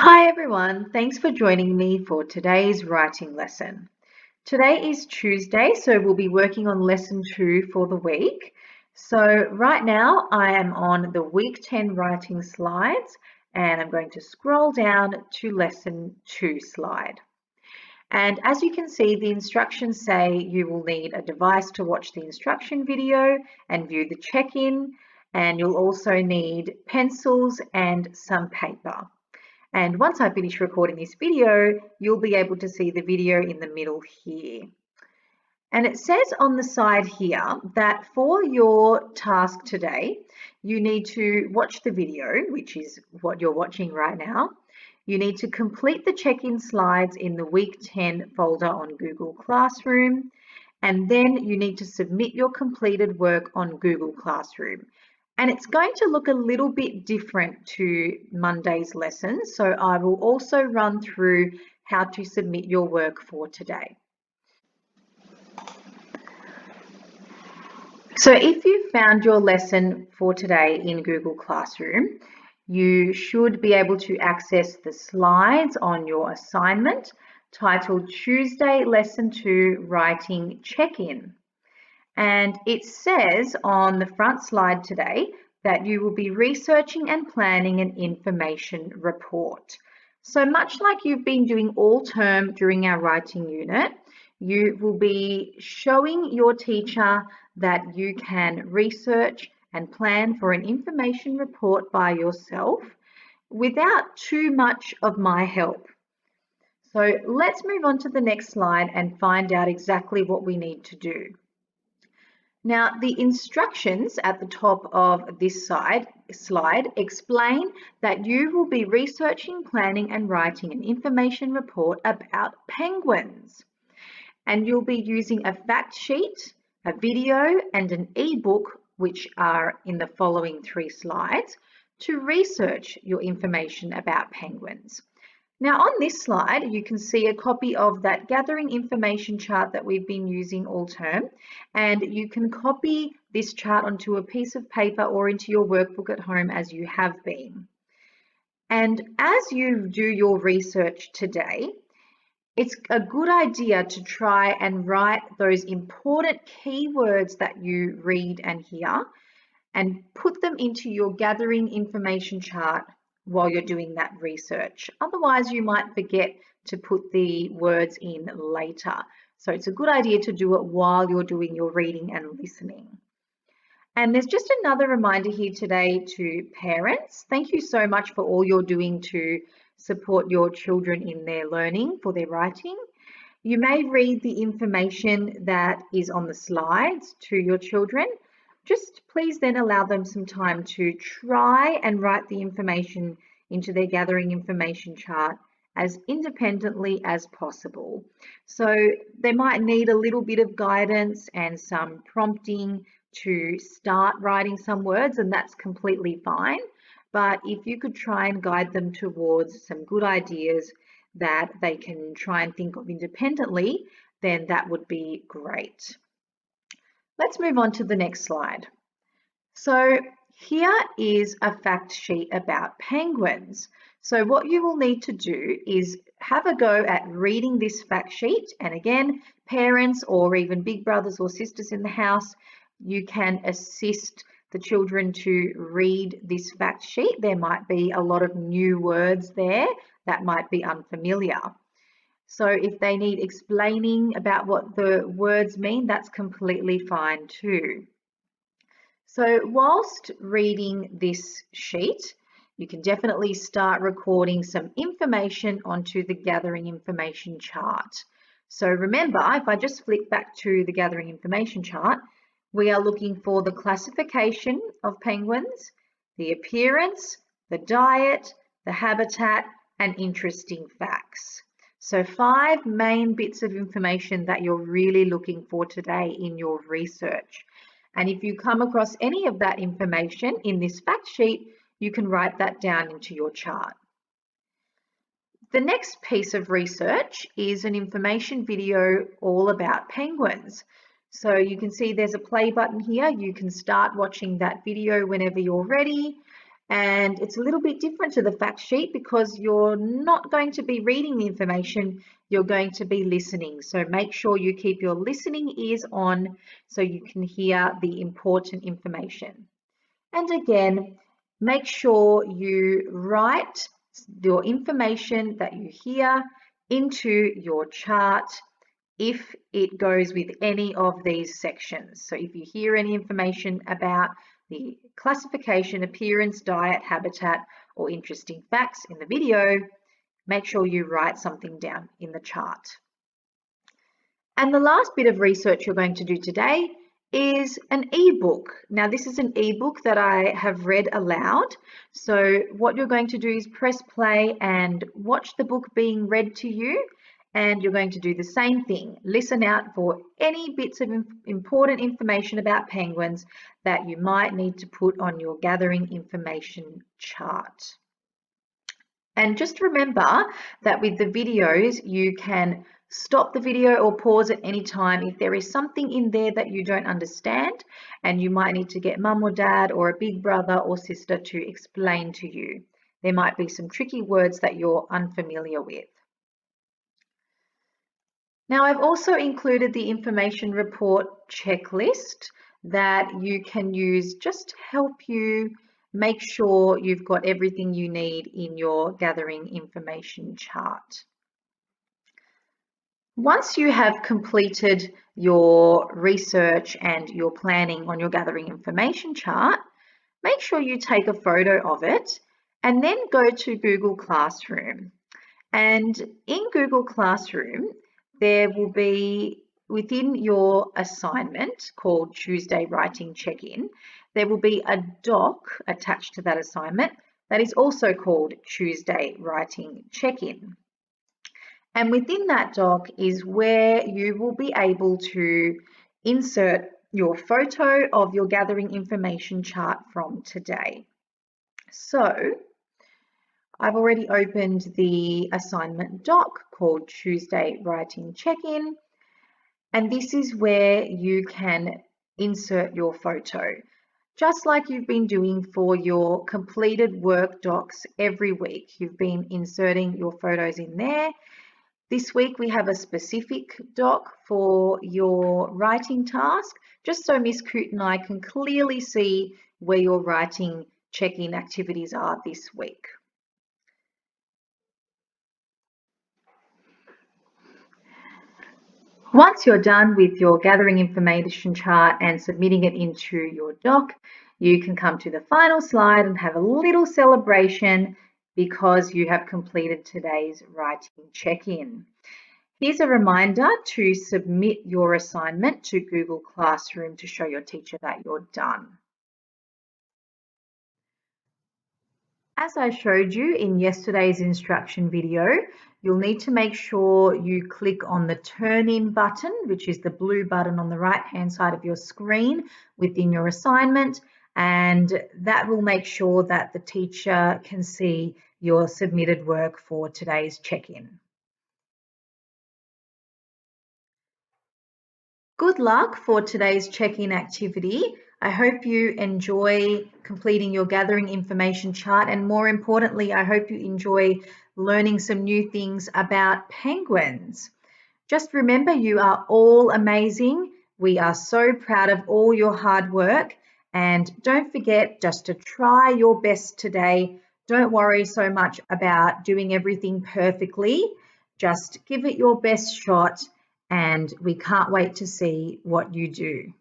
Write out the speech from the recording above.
Hi everyone, thanks for joining me for today's writing lesson. Today is Tuesday, so we'll be working on lesson 2 for the week. So right now I am on the week 10 writing slides and I'm going to scroll down to lesson 2 slide. And as you can see, the instructions say you will need a device to watch the instruction video and view the check-in, and you'll also need pencils and some paper. And once I finish recording this video, you'll be able to see the video in the middle here. And it says on the side here that for your task today, you need to watch the video, which is what you're watching right now. You need to complete the check-in slides in the week 10 folder on Google Classroom. And then you need to submit your completed work on Google Classroom. And it's going to look a little bit different to Monday's lesson. So I will also run through how to submit your work for today. So if you found your lesson for today in Google Classroom, you should be able to access the slides on your assignment titled Tuesday Lesson 2 Writing Check-in. And it says on the front slide today that you will be researching and planning an information report. So much like you've been doing all term during our writing unit, you will be showing your teacher that you can research and plan for an information report by yourself without too much of my help. So let's move on to the next slide and find out exactly what we need to do. Now, the instructions at the top of this slide explain that you will be researching, planning and writing an information report about penguins. And you'll be using a fact sheet, a video and an ebook, which are in the following 3 slides, to research your information about penguins. Now on this slide, you can see a copy of that gathering information chart that we've been using all term, and you can copy this chart onto a piece of paper or into your workbook at home as you have been. And as you do your research today, it's a good idea to try and write those important keywords that you read and hear and put them into your gathering information chart while you're doing that research. Otherwise, you might forget to put the words in later. So it's a good idea to do it while you're doing your reading and listening. And there's just another reminder here today to parents. Thank you so much for all you're doing to support your children in their learning for their writing. You may read the information that is on the slides to your children. Just please then allow them some time to try and write the information into their gathering information chart as independently as possible. So they might need a little bit of guidance and some prompting to start writing some words, and that's completely fine. But if you could try and guide them towards some good ideas that they can try and think of independently, then that would be great. Let's move on to the next slide. So here is a fact sheet about penguins. So what you will need to do is have a go at reading this fact sheet. And again, parents or even big brothers or sisters in the house, you can assist the children to read this fact sheet. There might be a lot of new words there that might be unfamiliar. So if they need explaining about what the words mean, that's completely fine too. So whilst reading this sheet, you can definitely start recording some information onto the gathering information chart. So remember, if I just flick back to the gathering information chart, we are looking for the classification of penguins, the appearance, the diet, the habitat, and interesting facts. So 5 main bits of information that you're really looking for today in your research. And if you come across any of that information in this fact sheet, you can write that down into your chart. The next piece of research is an information video all about penguins. So you can see there's a play button here. You can start watching that video whenever you're ready. And it's a little bit different to the fact sheet because you're not going to be reading the information, you're going to be listening. So make sure you keep your listening ears on so you can hear the important information. And again, make sure you write your information that you hear into your chart if it goes with any of these sections. So if you hear any information about the classification, appearance, diet, habitat, or interesting facts in the video, make sure you write something down in the chart. And the last bit of research you're going to do today is an ebook. Now this is an ebook that I have read aloud. So what you're going to do is press play and watch the book being read to you. And you're going to do the same thing. Listen out for any bits of important information about penguins that you might need to put on your gathering information chart. And just remember that with the videos, you can stop the video or pause at any time if there is something in there that you don't understand and you might need to get mum or dad or a big brother or sister to explain to you. There might be some tricky words that you're unfamiliar with. Now, I've also included the information report checklist that you can use just to help you make sure you've got everything you need in your gathering information chart. Once you have completed your research and your planning on your gathering information chart, make sure you take a photo of it and then go to Google Classroom. And in Google Classroom, there will be within your assignment called Tuesday Writing Check-In, there will be a doc attached to that assignment that is also called Tuesday Writing Check-In. And within that doc is where you will be able to insert your photo of your gathering information chart from today. So I've already opened the assignment doc called Tuesday Writing Check-In, and this is where you can insert your photo, just like you've been doing for your completed work docs every week. You've been inserting your photos in there. This week we have a specific doc for your writing task, just so Miss Coote and I can clearly see where your writing check-in activities are this week. Once you're done with your gathering information chart and submitting it into your doc, you can come to the final slide and have a little celebration because you have completed today's writing check-in. Here's a reminder to submit your assignment to Google Classroom to show your teacher that you're done. As I showed you in yesterday's instruction video, you'll need to make sure you click on the Turn In button, which is the blue button on the right-hand side of your screen within your assignment, and that will make sure that the teacher can see your submitted work for today's check-in. Good luck for today's check-in activity. I hope you enjoy completing your gathering information chart, and more importantly, I hope you enjoy learning some new things about penguins. Just remember, you are all amazing. We are so proud of all your hard work, and don't forget just to try your best today. Don't worry so much about doing everything perfectly. Just give it your best shot, and we can't wait to see what you do.